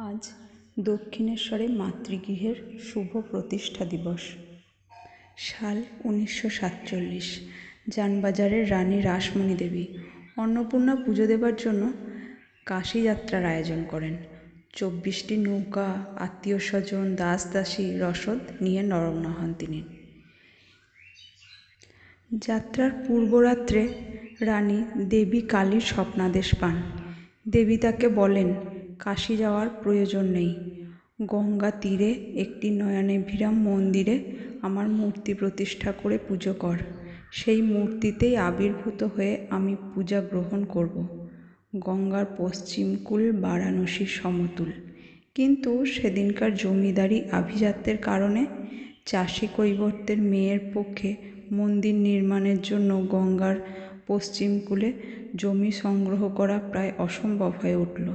আজ দক্ষিণেশ্বরে মাতৃগৃহের শুভ প্রতিষ্ঠা দিবস। সাল 1947। জানবাজারের রানী রাসমণি দেবী অন্নপূর্ণা পুজো দেবার জন্য কাশী যাত্রার আয়োজন করেন। 24টি নৌকা, আত্মীয় স্বজন, দাস দাসী রসদ নিয়ে রওনা হন তিনি। যাত্রার পূর্বরাত্রে রানী দেবী কালীর স্বপ্নাদেশ পান। দেবী তাকে বলেন, কাশী যাওয়ার প্রয়োজন নেই, গঙ্গা তীরে একটি নয়নাভিরাম মন্দিরে আমার মূর্তি প্রতিষ্ঠা করে পুজো কর। সেই মূর্তিতেই আবির্ভূত হয়ে আমি পূজা গ্রহণ করব। গঙ্গার পশ্চিম কূল বারাণসীর সমতুল। কিন্তু সেদিনকার জমিদারি আভিজাত্যের কারণে চাষি কৈবর্তের মেয়ের পক্ষে মন্দির নির্মাণের জন্য গঙ্গার পশ্চিম কূলে জমি সংগ্রহ করা প্রায় অসম্ভব হয়ে উঠল।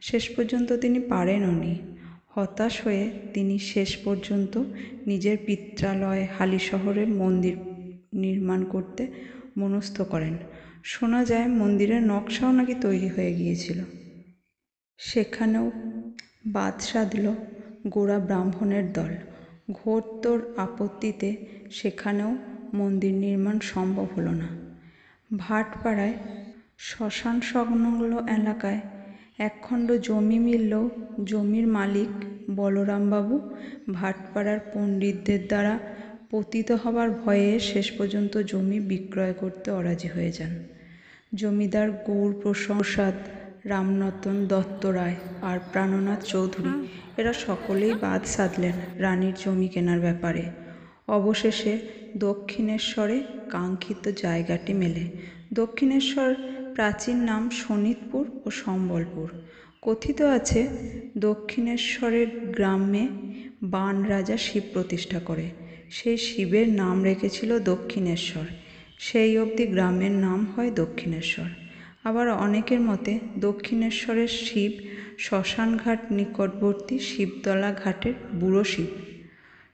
শেষ পর্যন্ত তিনি পারেনওনি। হতাশ হয়ে তিনি শেষ পর্যন্ত নিজের পিত্রালয় হালিশহরে মন্দির নির্মাণ করতে মনস্থ করেন। শোনা যায় মন্দিরের নকশাও নাকি তৈরি হয়ে গিয়েছিল। সেখানেও বাদ সাধল গোঁড়া ব্রাহ্মণের দল। ঘোরতর আপত্তিতে সেখানেও মন্দির নির্মাণ সম্ভব হলো না। ভাটপাড়ায় শ্মশান সংলগ্ন এলাকায় একখণ্ড জমি মিললেও জমির মালিক বলরামবাবু ভাটপাড়ার পণ্ডিতদের দ্বারা পতিত হবার ভয়ে শেষ পর্যন্ত জমি বিক্রয় করতে অরাজি হয়ে যান। জমিদার গৌরপ্রসাদ, রামরতন দত্ত রায় আর প্রাণনাথ চৌধুরী এরা সকলেই বাদ সাধলেন রানীর জমি কেনার ব্যাপারে। অবশেষে দক্ষিণেশ্বরে কাঙ্ক্ষিত জায়গাটি মেলে। দক্ষিণেশ্বর প্রাচীন নাম শোণিতপুর ও সম্বলপুর। কথিত আছে দক্ষিণেশ্বরের গ্রামে বাণ রাজা শিব প্রতিষ্ঠা করে। সেই শিবের নাম রেখেছিল দক্ষিণেশ্বর। সেই অবধি গ্রামের নাম হয় দক্ষিণেশ্বর। আবার অনেকের মতে দক্ষিণেশ্বরের শিব শ্মশানঘাট নিকটবর্তী শিবতলা ঘাটের বুড়ো শিব।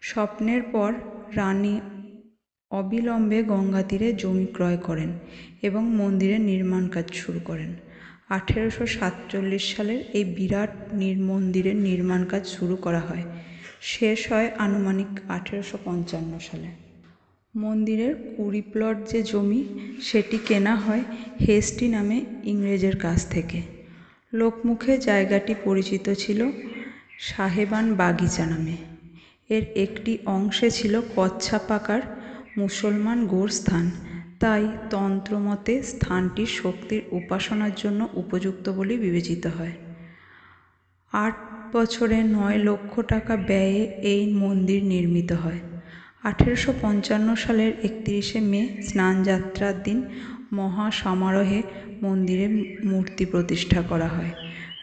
স্বপ্নের পর রানী অবিলম্বে গঙ্গা তীরে জমি ক্রয় করেন এবং মন্দিরের নির্মাণ কাজ শুরু করেন। 1847 সালের এই বিরাট মন্দিরের নির্মাণ কাজ শুরু করা হয়। শেষ হয় আনুমানিক 1855 সালে। মন্দিরের 20 প্লট যে জমি সেটি কেনা হয় হেস্টি নামে ইংরেজের কাছ থেকে। লোকমুখে জায়গাটি পরিচিত ছিল সাহেবান বাগিচা নামে। এর একটি অংশে ছিল কচ্ছাপাকার মুসলমান গোরস্থান। তাই তন্ত্রমতে স্থানটি শক্তির উপাসনার জন্য উপযুক্ত বলে বিবেচিত হয়। 8 বছরে 9 লক্ষ টাকা ব্যয়ে এই মন্দির নির্মিত হয়। 1855 সালের 31শে মে স্নানযাত্রার দিন মহা সমারোহে মন্দিরে মূর্তি প্রতিষ্ঠা করা হয়।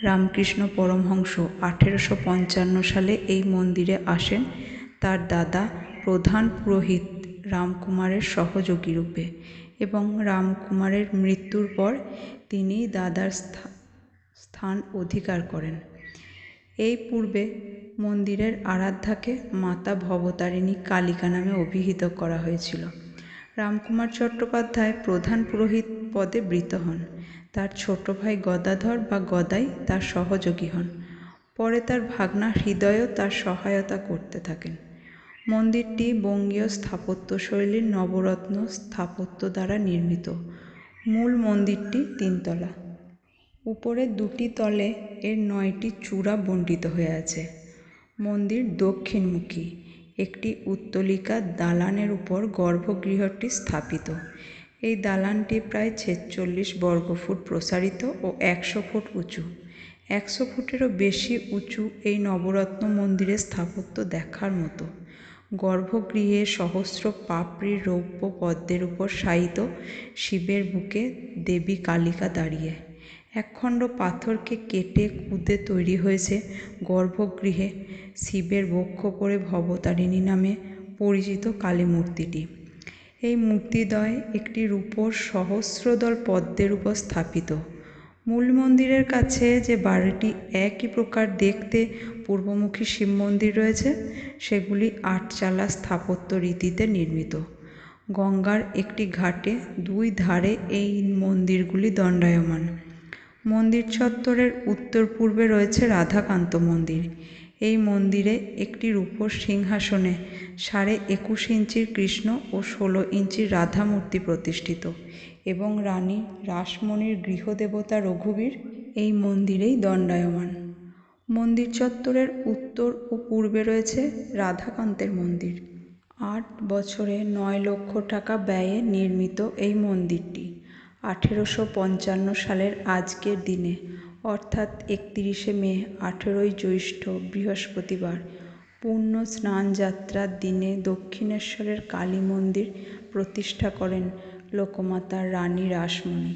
রামকৃষ্ণ পরমহংস 1855 সালে এই মন্দিরে আসেন তার দাদা প্রধান পুরোহিত রামকুমারের সহযোগী রূপে এবং রামকুমারের মৃত্যুর পর তিনি দাদার স্থান অধিকার করেন। এই পূর্বে মন্দিরের আরাধ্যাকে মাতা ভবতারিণী কালিকা নামে অভিহিত করা হয়েছিল। রামকুমার চট্টোপাধ্যায় প্রধান পুরোহিত পদে বৃত হন। তার ছোট ভাই গদাধর বা গদাই তার সহযোগী হন। পরে তার ভাগনা হৃদয়ও তার সহায়তা করতে থাকেন। মন্দিরটি বঙ্গীয় স্থাপত্যশৈলীর নবরত্ন স্থাপত্য দ্বারা নির্মিত। মূল মন্দিরটি 3 তলা। উপরে 2টি তলে এর 9টি চূড়া বণ্টিত হয়ে আছে। মন্দির দক্ষিণমুখী। একটি উত্তোলিকা দালানের উপর গর্ভগৃহটি স্থাপিত। এই দালানটি প্রায় 46 বর্গফুট প্রসারিত ও 100 ফুট উঁচু। 100 ফুটেরও বেশি উঁচু এই নবরত্ন মন্দিরের স্থাপত্য দেখার মতো। গর্ভগৃহে সহস্র পাপড়ির রৌপ্য পদ্মের উপর শায়িত শিবের বুকে দেবী কালিকা দাঁড়িয়ে। একখণ্ড পাথরকে কেটে কুঁদে তৈরি হয়েছে গর্ভগৃহে শিবের বক্ষ করে ভবতারিণী নামে পরিচিত কালী মূর্তিটি। এই মূর্তিদ্বয় একটি রূপোর সহস্রদল পদ্মের উপর স্থাপিত। মূল মন্দিরের কাছে যে 12টি একই প্রকার দেখতে পূর্বমুখী শিব মন্দির রয়েছে সেগুলি 8 চালা স্থাপত্য রীতিতে নির্মিত। গঙ্গার একটি ঘাটে 2 ধারে এই মন্দিরগুলি দণ্ডায়মান। মন্দির চত্বরের উত্তর পূর্বে রয়েছে রাধাকান্ত মন্দির। এই মন্দিরে একটি রূপোর সিংহাসনে 21.5 ইঞ্চির কৃষ্ণ ও 16 ইঞ্চির রাধা মূর্তি প্রতিষ্ঠিত এবং রানী রাসমণির গৃহদেবতা রঘুবীর এই মন্দিরেই দণ্ডায়মান। মন্দির চত্বরের উত্তর ও পূর্বে রয়েছে রাধাকান্তের মন্দির। 8 বছরে 9 লক্ষ টাকা ব্যয়ে নির্মিত এই মন্দিরটি 1855 সালের আজকের দিনে অর্থাৎ 31শে মে 18ই জ্যৈষ্ঠ বৃহস্পতিবার পূর্ণ স্নান যাত্রার দিনে দক্ষিণেশ্বরের কালী মন্দির প্রতিষ্ঠা করেন লোকমাতা রানী রাসমণি।